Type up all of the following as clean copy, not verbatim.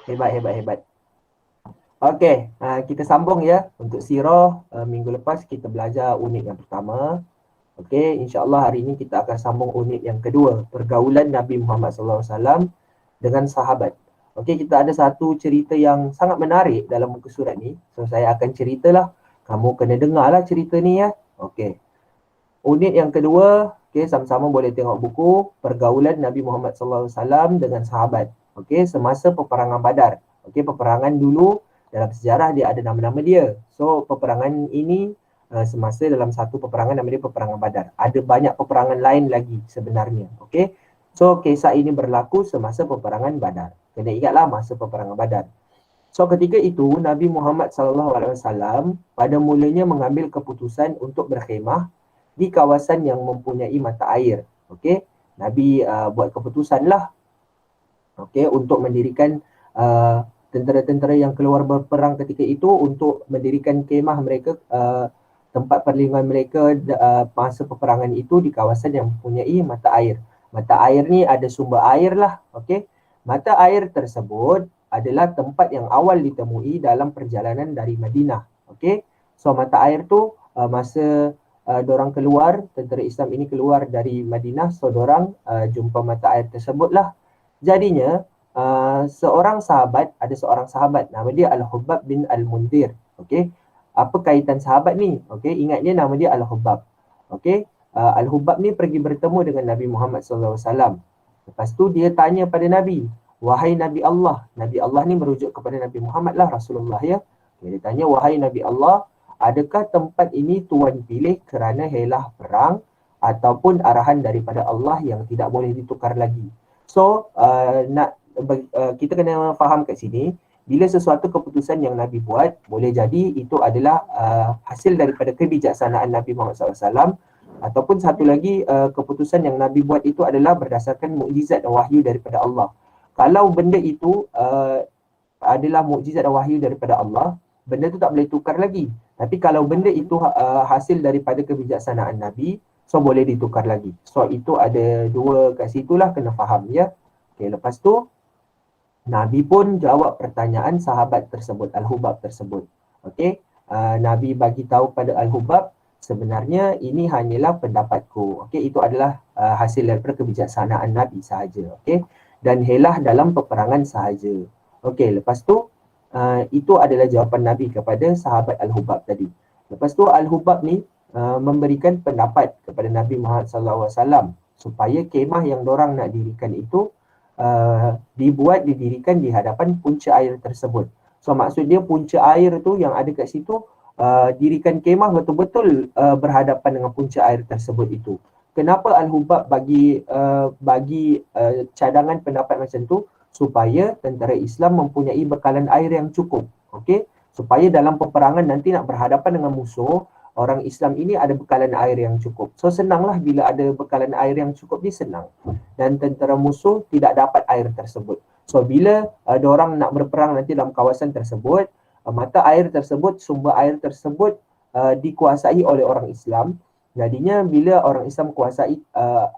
Hebat, hebat, hebat. Okey, kita sambung ya. Untuk sirah, minggu lepas kita belajar unit yang pertama. Okey, insya-Allah hari ini kita akan sambung unit yang kedua, pergaulan Nabi Muhammad SAW dengan sahabat. Okey, kita ada satu cerita yang sangat menarik dalam muka surat ni. So saya akan ceritalah. Kamu kena dengarlah cerita ni ya. Okey. Unit yang kedua, okey, sama-sama boleh tengok buku pergaulan Nabi Muhammad SAW dengan sahabat. Okey, semasa peperangan Badar. Okey, peperangan dulu dalam sejarah dia ada nama-nama dia. So peperangan ini semasa dalam satu peperangan nama dia peperangan Badar. Ada banyak peperangan lain lagi sebenarnya. Okey. So kisah ini berlaku semasa peperangan Badar. Kena ingatlah masa peperangan Badar. So ketika itu Nabi Muhammad SAW pada mulanya mengambil keputusan untuk berkhemah di kawasan yang mempunyai mata air. Okey. Nabi buat keputusan lah. Okey, untuk mendirikan tentera-tentera yang keluar berperang ketika itu untuk mendirikan kemah mereka, tempat perlindungan mereka masa peperangan itu di kawasan yang mempunyai mata air. Mata air ni ada sumber air lah. Okey. Mata air tersebut adalah tempat yang awal ditemui dalam perjalanan dari Madinah. Okey. So mata air tu masa dorang keluar, tentera Islam ini keluar dari Madinah, so dorang jumpa mata air tersebut lah. Jadinya seorang sahabat nama dia Al-Hubbab bin Al-Mundhir. Okey. Apa kaitan sahabat ni? Okey, ingat dia nama dia Al-Hubbab. Okey. Al-Hubbab ni pergi bertemu dengan Nabi Muhammad SAW. Lepas tu dia tanya pada Nabi, wahai Nabi Allah. Nabi Allah ni merujuk kepada Nabi Muhammad lah, Rasulullah ya. Okay, dia tanya, wahai Nabi Allah, adakah tempat ini Tuan pilih kerana helah perang ataupun arahan daripada Allah yang tidak boleh ditukar lagi? So kita kena faham kat sini, bila sesuatu keputusan yang Nabi buat, boleh jadi itu adalah hasil daripada kebijaksanaan Nabi Muhammad SAW, ataupun satu lagi keputusan yang Nabi buat itu adalah berdasarkan mukjizat dan wahyu daripada Allah. Kalau benda itu adalah mukjizat dan wahyu daripada Allah, benda itu tak boleh tukar lagi. Tapi kalau benda itu hasil daripada kebijaksanaan Nabi, so boleh ditukar lagi. So itu ada dua kat situlah, kena faham ya. Okay, lepas tu Nabi pun jawab pertanyaan sahabat tersebut, Al-Hubbab tersebut. Okey, Nabi bagi tahu pada Al-Hubbab, sebenarnya ini hanyalah pendapatku. Okey, itu adalah hasil daripada kebijaksanaan Nabi sahaja. Okey, dan helah dalam peperangan sahaja. Okey, lepas tu itu adalah jawapan Nabi kepada sahabat Al-Hubbab tadi. Lepas tu Al-Hubbab ni memberikan pendapat kepada Nabi Muhammad SAW supaya kemah yang dorang nak dirikan itu didirikan di hadapan punca air tersebut. So maksud dia punca air tu yang ada kat situ, dirikan kemah betul-betul berhadapan dengan punca air tersebut itu. Kenapa Al-Hubbab bagi cadangan pendapat macam tu? Supaya tentera Islam mempunyai bekalan air yang cukup. Okey, supaya dalam peperangan nanti nak berhadapan dengan musuh, orang Islam ini ada bekalan air yang cukup. So senanglah bila ada bekalan air yang cukup ni, senang. Dan tentera musuh tidak dapat air tersebut. So bila diorang nak berperang nanti dalam kawasan tersebut, mata air tersebut, sumber air tersebut dikuasai oleh orang Islam. Jadinya bila orang Islam kuasai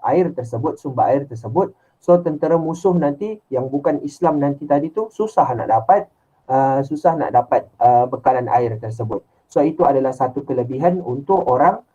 air tersebut, sumber air tersebut, so tentera musuh nanti yang bukan Islam nanti tadi tu susah nak dapat bekalan air tersebut. So itu adalah satu kelebihan untuk orang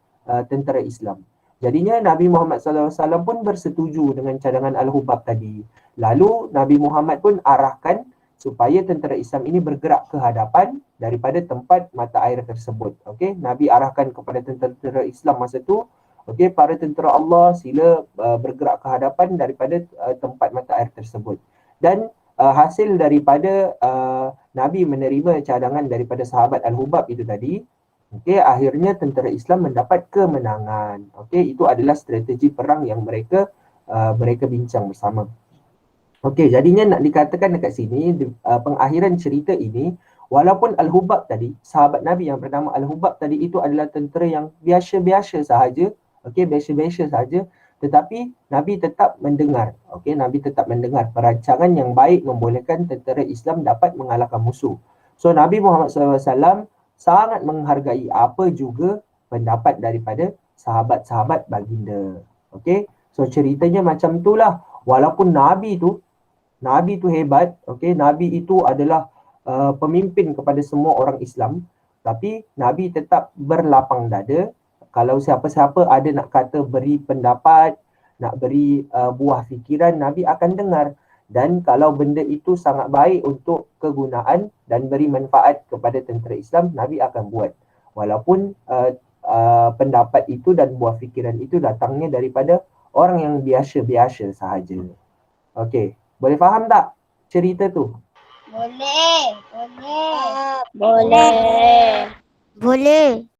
tentera Islam. Jadinya Nabi Muhammad SAW pun bersetuju dengan cadangan Al-Hubbab tadi. Lalu Nabi Muhammad pun arahkan supaya tentera Islam ini bergerak ke hadapan daripada tempat mata air tersebut. Okey, Nabi arahkan kepada tentera Islam masa tu, okey, para tentera Allah sila bergerak ke hadapan daripada tempat mata air tersebut. Dan hasil daripada Nabi menerima cadangan daripada sahabat Al-Hubbab itu tadi, okey, akhirnya tentera Islam mendapat kemenangan. Okey, itu adalah strategi perang yang mereka bincang bersama. Okey, jadinya nak dikatakan dekat sini pengakhiran cerita ini, walaupun Al-Hubbab tadi, sahabat Nabi yang bernama Al-Hubbab tadi itu adalah tentera yang biasa-biasa sahaja, okey, biasa-biasa sahaja, tetapi Nabi tetap mendengar, okey, Nabi tetap mendengar perancangan yang baik membolehkan tentera Islam dapat mengalahkan musuh. So Nabi Muhammad SAW sangat menghargai apa juga pendapat daripada sahabat-sahabat baginda. Okey, So ceritanya macam itulah. Walaupun Nabi tu hebat, okey, Nabi itu adalah pemimpin kepada semua orang Islam, tapi Nabi tetap berlapang dada. Kalau siapa-siapa ada nak kata beri pendapat, nak beri buah fikiran, Nabi akan dengar. Dan kalau benda itu sangat baik untuk kegunaan dan beri manfaat kepada tentera Islam, Nabi akan buat. Walaupun pendapat itu dan buah fikiran itu datangnya daripada orang yang biasa-biasa sahaja. Okey, boleh faham tak cerita tu? Boleh. Boleh. Boleh. Boleh.